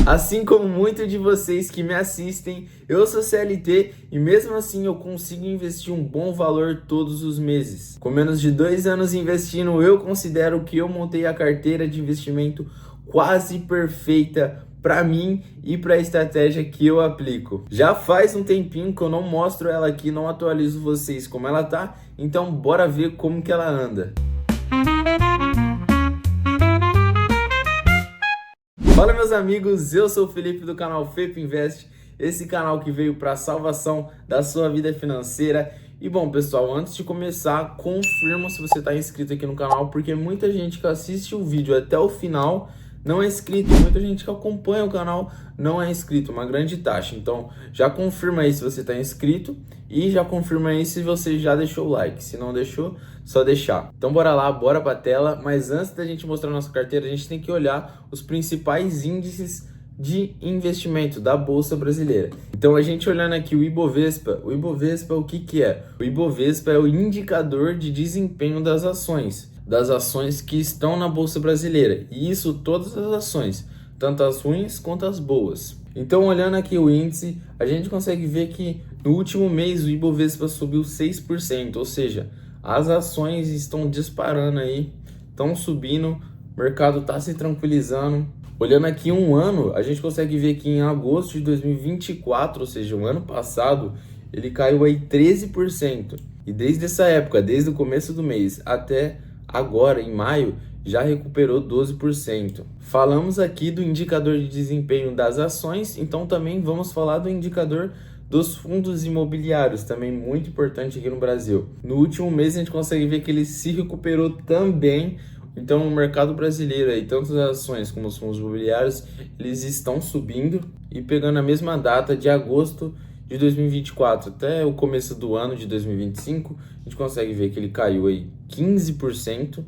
Assim como muitos de vocês que me assistem, eu sou CLT e mesmo assim eu consigo investir um bom valor todos os meses. Com menos de 2 anos investindo, eu considero que eu montei a carteira de investimento quase perfeita para mim e para a estratégia que eu aplico. Já faz um tempinho que eu não mostro ela aqui, não atualizo vocês como ela tá, então bora ver como que ela anda. Fala meus amigos, eu sou o Felipe do canal FEP Invest, esse canal que veio para a salvação da sua vida financeira. E bom pessoal, antes de começar, confirma se você está inscrito aqui no canal, porque muita gente que assiste o vídeo até o final não é inscrito, muita gente que acompanha o canal não é inscrito, uma grande taxa. Então já confirma aí se você está inscrito e já confirma aí se você já deixou o like. Se não deixou, só deixar. Então bora lá, bora para a tela. Mas antes da gente mostrar nossa carteira, a gente tem que olhar os principais índices de investimento da Bolsa Brasileira. Então a gente olhando aqui o Ibovespa o que que é? O Ibovespa é o indicador de desempenho das ações que estão na Bolsa Brasileira. E isso todas as ações, tanto as ruins quanto as boas. Então olhando aqui o índice, a gente consegue ver que no último mês o Ibovespa subiu 6%, ou seja, as ações estão disparando aí, estão subindo, o mercado está se tranquilizando. Olhando aqui um ano, a gente consegue ver que em agosto de 2024, ou seja, o ano passado, ele caiu aí 13%. E desde essa época, desde o começo do mês até agora, em maio, já recuperou 12%. Falamos aqui do indicador de desempenho das ações, então também vamos falar do indicador dos fundos imobiliários, também muito importante aqui no Brasil. No último mês a gente consegue ver que ele se recuperou também. Então o mercado brasileiro aí, tanto as ações como os fundos imobiliários, eles estão subindo. E pegando a mesma data de agosto de 2024 até o começo do ano de 2025, a gente consegue ver que ele caiu aí 15%.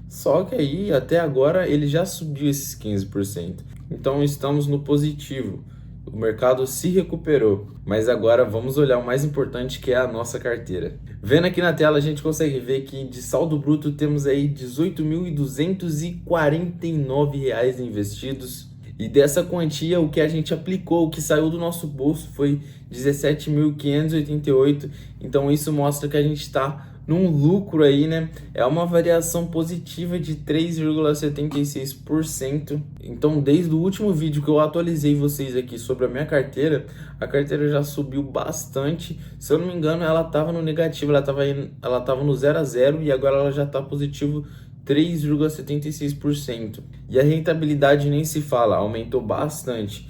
Só que aí até agora ele já subiu esses 15%. Então estamos no positivo. O mercado se recuperou, mas agora vamos olhar o mais importante, que é a nossa carteira. Vendo aqui na tela, a gente consegue ver que de saldo bruto temos aí R$ 18.249 investidos. E dessa quantia, o que a gente aplicou, o que saiu do nosso bolso foi 17.588. Então isso mostra que a gente está num lucro aí, né? É uma variação positiva de 3,76%. Então, desde o último vídeo que eu atualizei vocês aqui sobre a minha carteira, a carteira já subiu bastante. Se eu não me engano, ela estava no negativo, ela estava no 0 a 0 e agora ela já está positivo 3,76%. E a rentabilidade nem se fala, aumentou bastante.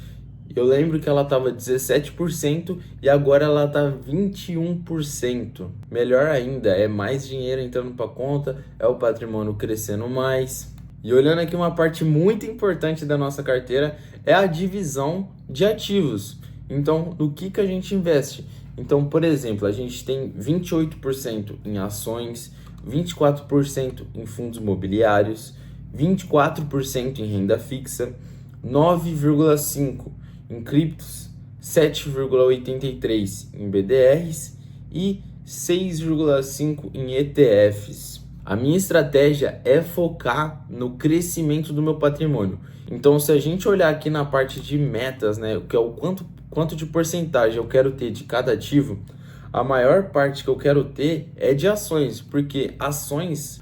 Eu lembro que ela estava 17% e agora ela está 21%. Melhor ainda, é mais dinheiro entrando para a conta, é o patrimônio crescendo mais. E olhando aqui uma parte muito importante da nossa carteira é a divisão de ativos. Então, no que a gente investe? Então, por exemplo, a gente tem 28% em ações, 24% em fundos imobiliários, 24% em renda fixa, 9,5% em criptos, 7,83% em BDRs e 6,5% em ETFs. A minha estratégia é focar no crescimento do meu patrimônio. Então, se a gente olhar aqui na parte de metas, né, que é o quanto de porcentagem eu quero ter de cada ativo, a maior parte que eu quero ter é de ações, porque ações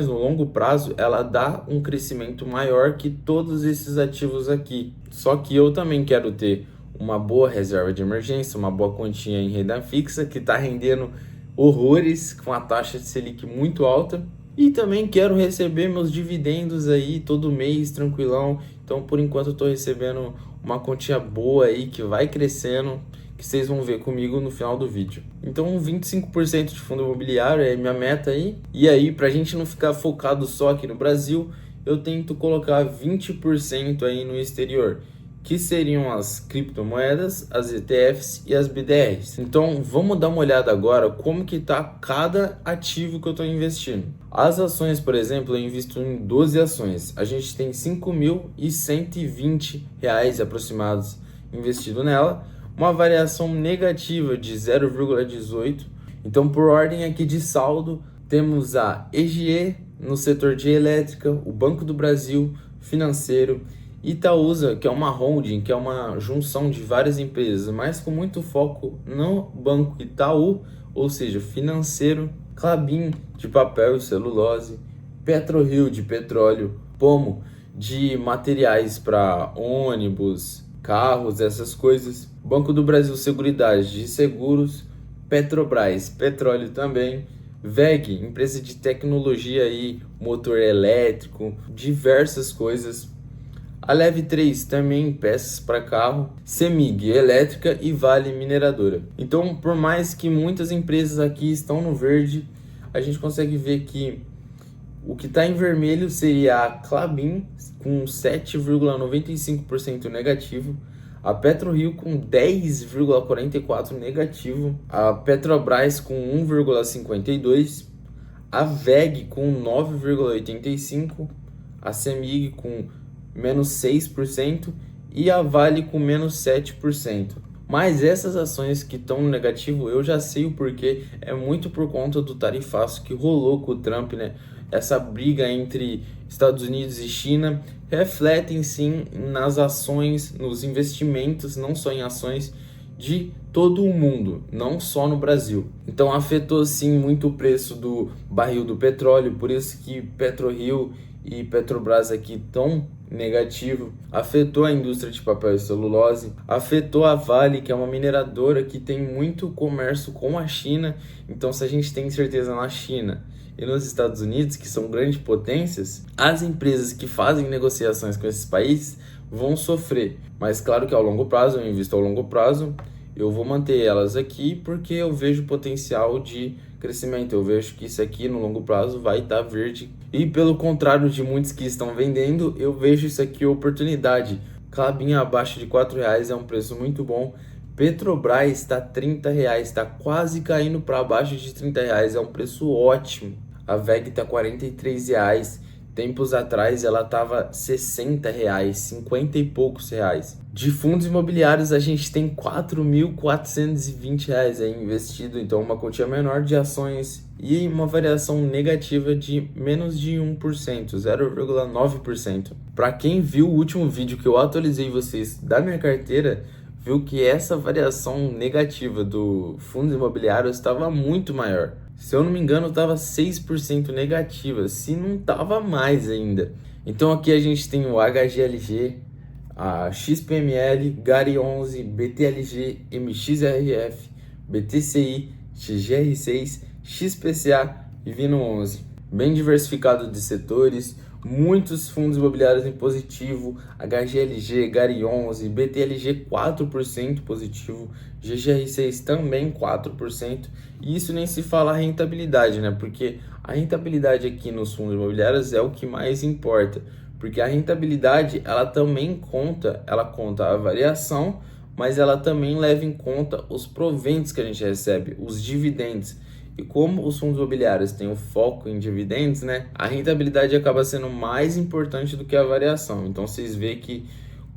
no longo prazo, ela dá um crescimento maior que todos esses ativos aqui. Só que eu também quero ter uma boa reserva de emergência, uma boa quantia em renda fixa, que está rendendo horrores com a taxa de Selic muito alta. E também quero receber meus dividendos aí todo mês, tranquilão. Então, por enquanto, eu estou recebendo uma quantia boa aí que vai crescendo, que vocês vão ver comigo no final do vídeo. Então 25% de fundo imobiliário é minha meta aí. E aí, pra gente não ficar focado só aqui no Brasil, eu tento colocar 20% aí no exterior, que seriam as criptomoedas, as ETFs e as BDRs. Então vamos dar uma olhada agora como que tá cada ativo que eu estou investindo. As ações, por exemplo, eu invisto em 12 ações. A gente tem R$ 5.120 aproximados investido nela, uma variação negativa de 0,18. Então, por ordem aqui de saldo, temos a EGE no setor de elétrica, o Banco do Brasil, financeiro, Itaúsa, que é uma holding, que é uma junção de várias empresas, mas com muito foco no Banco Itaú, ou seja, financeiro. Klabin, de papel e celulose. PetroRio, de petróleo. Pomo, de materiais para ônibus, carros, essas coisas. Banco do Brasil Seguridade, de seguros. Petrobras, petróleo também. WEG, empresa de tecnologia e motor elétrico, diversas coisas. A Leve 3 também peças para carro, Semig elétrica e Vale mineradora. Então, por mais que muitas empresas aqui estão no verde, a gente consegue ver que o que está em vermelho seria a Klabin com 7,95% negativo, a PetroRio com 10,44% negativo, a Petrobras com 1,52%, a WEG com 9,85%, a Semig com menos 6% e a Vale com menos 7%. Mas essas ações que estão no negativo, eu já sei o porquê, é muito por conta do tarifaço que rolou com o Trump, né? Essa briga entre Estados Unidos e China refletem sim nas ações, nos investimentos, não só em ações de todo o mundo, não só no Brasil. Então afetou sim muito o preço do barril do petróleo, por isso que PetroRio e Petrobras aqui estão negativo, afetou a indústria de papel e celulose, afetou a Vale, que é uma mineradora que tem muito comércio com a China. Então, se a gente tem certeza na China e nos Estados Unidos, que são grandes potências, as empresas que fazem negociações com esses países vão sofrer. Mas claro que ao longo prazo, eu invisto ao longo prazo, eu vou manter elas aqui porque eu vejo potencial de crescimento. Eu vejo que isso aqui no longo prazo vai estar verde. E pelo contrário de muitos que estão vendendo, eu vejo isso aqui oportunidade. Klabin abaixo de R$4 é um preço muito bom. Petrobras está R$30, está quase caindo para abaixo de R$30, é um preço ótimo. A WEG está R$43. Tempos atrás ela estava R$60, 50 e poucos reais. De fundos imobiliários a gente tem R$4.420 aí investido, então uma quantia menor de ações e uma variação negativa de menos de 1%, 0,9%. Para quem viu o último vídeo que eu atualizei vocês da minha carteira, viu que essa variação negativa do fundos imobiliários estava muito maior. Se eu não me engano, estava 6% negativa, se não estava mais ainda. Então aqui a gente tem o HGLG, a XPML, GARI 11, BTLG, MXRF, BTCI, XGR6, XPCA e Vino 11. Bem diversificado de setores, muitos fundos imobiliários em positivo, HGLG, GARI 11, BTLG 4% positivo, GGR6 também 4%, e isso nem se fala a rentabilidade, né? Porque a rentabilidade aqui nos fundos imobiliários é o que mais importa, porque a rentabilidade ela também conta, ela conta a variação, mas ela também leva em conta os proventos que a gente recebe, os dividendos. E como os fundos imobiliários têm o foco em dividendos, né, a rentabilidade acaba sendo mais importante do que a variação. Então vocês veem que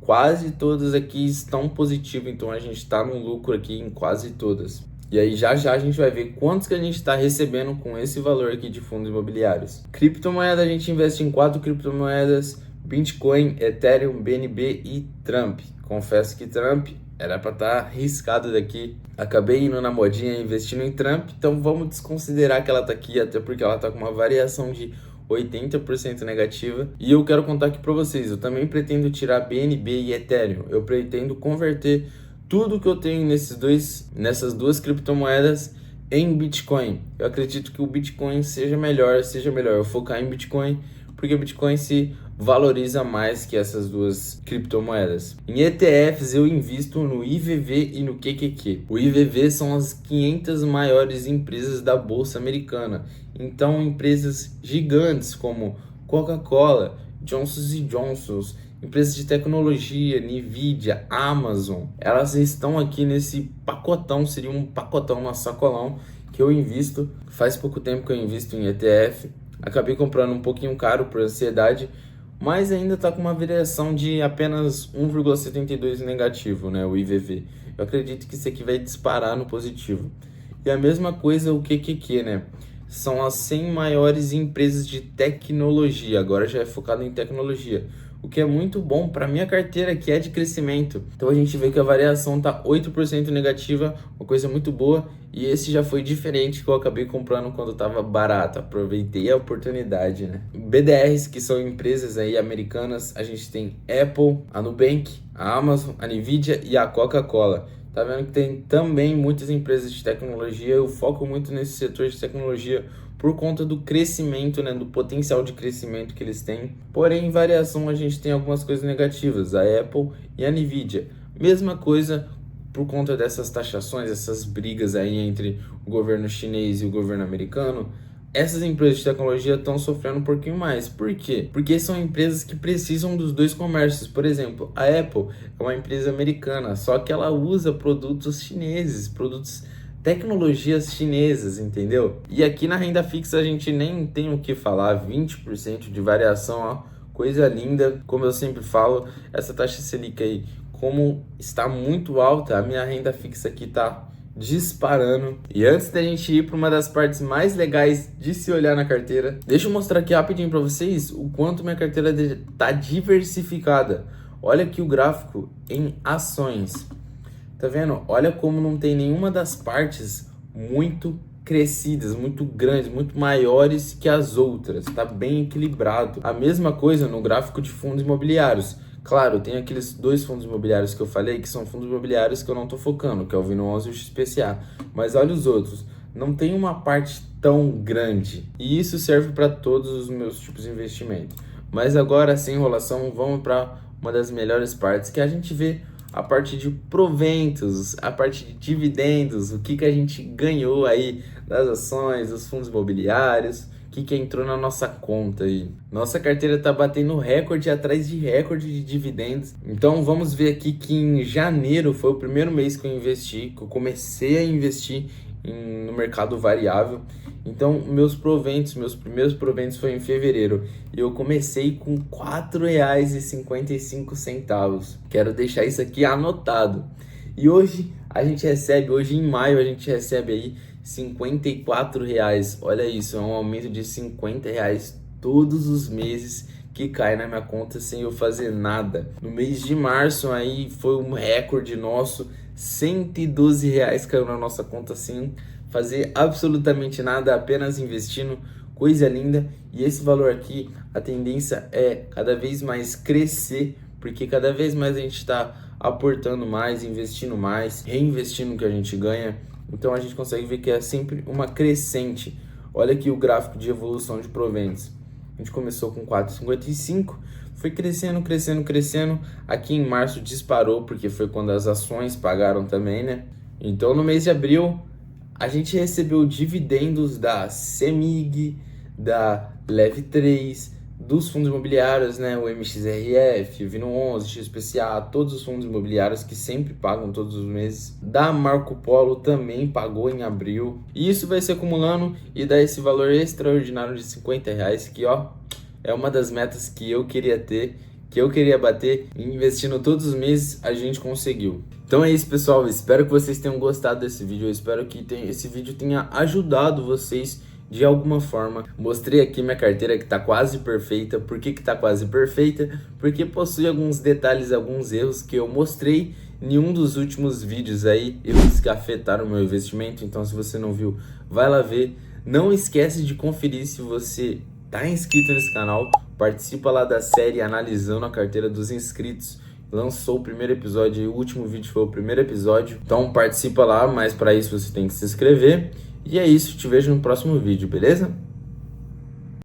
quase todas aqui estão positivas, então a gente está no lucro aqui em quase todas. E aí já a gente vai ver quantos que a gente está recebendo com esse valor aqui de fundos imobiliários. Criptomoeda, a gente investe em 4 criptomoedas: Bitcoin, Ethereum, BNB e Trump. Confesso que Trump era para estar arriscado daqui. Acabei indo na modinha investindo em Trump, então vamos desconsiderar que ela tá aqui, até porque ela tá com uma variação de 80% negativa. E eu quero contar aqui para vocês, eu também pretendo tirar BNB e Ethereum. Eu pretendo converter tudo que eu tenho nessas duas criptomoedas em Bitcoin. Eu acredito que o Bitcoin seja melhor eu focar em Bitcoin, porque o Bitcoin se valoriza mais que essas duas criptomoedas. Em ETFs eu invisto no IVV e no QQQ. O IVV são as 500 maiores empresas da Bolsa Americana. Então empresas gigantes como Coca-Cola, Johnson & Johnson, empresas de tecnologia, Nvidia, Amazon, elas estão aqui nesse pacotão, seria um pacotão, um sacolão que eu invisto. Faz pouco tempo que eu invisto em ETF. Acabei comprando um pouquinho caro por ansiedade, mas ainda está com uma variação de apenas 1,72 negativo, né, o IVV. Eu acredito que isso aqui vai disparar no positivo. E a mesma coisa o QQQ, né? São as 100 maiores empresas de tecnologia, agora já é focado em tecnologia. o que é muito bom para minha carteira, que é de crescimento. Então a gente vê que a variação tá 8% negativa, uma coisa muito boa, e esse já foi diferente que eu acabei comprando quando estava barato. Aproveitei a oportunidade, né? BDRs, que são empresas aí americanas, a gente tem Apple, a Nubank, a Amazon, a Nvidia e a Coca-Cola. Tá vendo que tem também muitas empresas de tecnologia. Eu foco muito nesse setor de tecnologia por conta do crescimento, né, do potencial de crescimento que eles têm. Porém, em variação, a gente tem algumas coisas negativas, a Apple e a Nvidia. Mesma coisa por conta dessas taxações, essas brigas aí entre o governo chinês e o governo americano. Essas empresas de tecnologia estão sofrendo um pouquinho mais. Por quê? Porque são empresas que precisam dos dois comércios. Por exemplo, a Apple é uma empresa americana, só que ela usa produtos chineses, tecnologias chinesas, entendeu? E aqui na renda fixa a gente nem tem o que falar, 20% de variação, ó, coisa linda. Como eu sempre falo, essa taxa Selic aí, como está muito alta, a minha renda fixa aqui tá disparando. E antes da gente ir para uma das partes mais legais de se olhar na carteira, deixa eu mostrar aqui rapidinho para vocês o quanto minha carteira tá diversificada. Olha aqui o gráfico em ações. Tá vendo? Olha como não tem nenhuma das partes muito crescidas, muito grandes, muito maiores que as outras. Tá bem equilibrado. A mesma coisa no gráfico de fundos imobiliários. Claro, tem aqueles dois fundos imobiliários que eu falei, que são fundos imobiliários que eu não tô focando, que é o Vino11 e o XPCA. Mas olha os outros. Não tem uma parte tão grande. E isso serve para todos os meus tipos de investimento. Mas agora, sem enrolação, vamos para uma das melhores partes, que a gente vê a parte de proventos, a parte de dividendos, o que a gente ganhou aí das ações, dos fundos imobiliários, o que entrou na nossa conta aí. Nossa carteira tá batendo recorde atrás de recorde de dividendos. Então vamos ver aqui que em janeiro foi o primeiro mês que eu investi, que eu comecei a investir no mercado variável. Então meus primeiros proventos foi em fevereiro e eu comecei com R$ 4,55. Quero deixar isso aqui anotado. E hoje em maio a gente recebe aí R$ 54. Olha isso, é um aumento de R$ 50 todos os meses que cai na minha conta sem eu fazer nada. No mês de março aí foi um recorde nosso, R$ 112 caiu na nossa conta sem fazer absolutamente nada, apenas investindo, coisa linda. E esse valor aqui, a tendência é cada vez mais crescer, porque cada vez mais a gente está aportando mais, investindo mais, reinvestindo o que a gente ganha. Então a gente consegue ver que é sempre uma crescente. Olha aqui o gráfico de evolução de proventos. A gente começou com 4,55, foi crescendo. Aqui em março disparou, porque foi quando as ações pagaram também, né? Então no mês de abril a gente recebeu dividendos da CEMIG, da Leve3, dos fundos imobiliários, né? O MXRF, o Vino11, XPCA, todos os fundos imobiliários que sempre pagam todos os meses. Da Marco Polo também pagou em abril. E isso vai se acumulando e dá esse valor extraordinário de R$ 50, que ó, é uma das metas que eu queria ter, que eu queria bater, e investindo todos os meses a gente conseguiu. Então é isso, pessoal, espero que vocês tenham gostado desse vídeo, eu espero que esse vídeo tenha ajudado vocês de alguma forma. Mostrei aqui minha carteira que tá quase perfeita. Por que tá quase perfeita? Porque possui alguns detalhes, alguns erros que eu mostrei em um dos últimos vídeos aí, erros que afetaram o meu investimento. Então se você não viu, vai lá ver. Não esquece de conferir se você tá inscrito nesse canal, participa lá da série Analisando a Carteira dos Inscritos. Lançou o primeiro episódio e o último vídeo foi o primeiro episódio. Então participa lá, mas para isso você tem que se inscrever. E é isso, te vejo no próximo vídeo, beleza?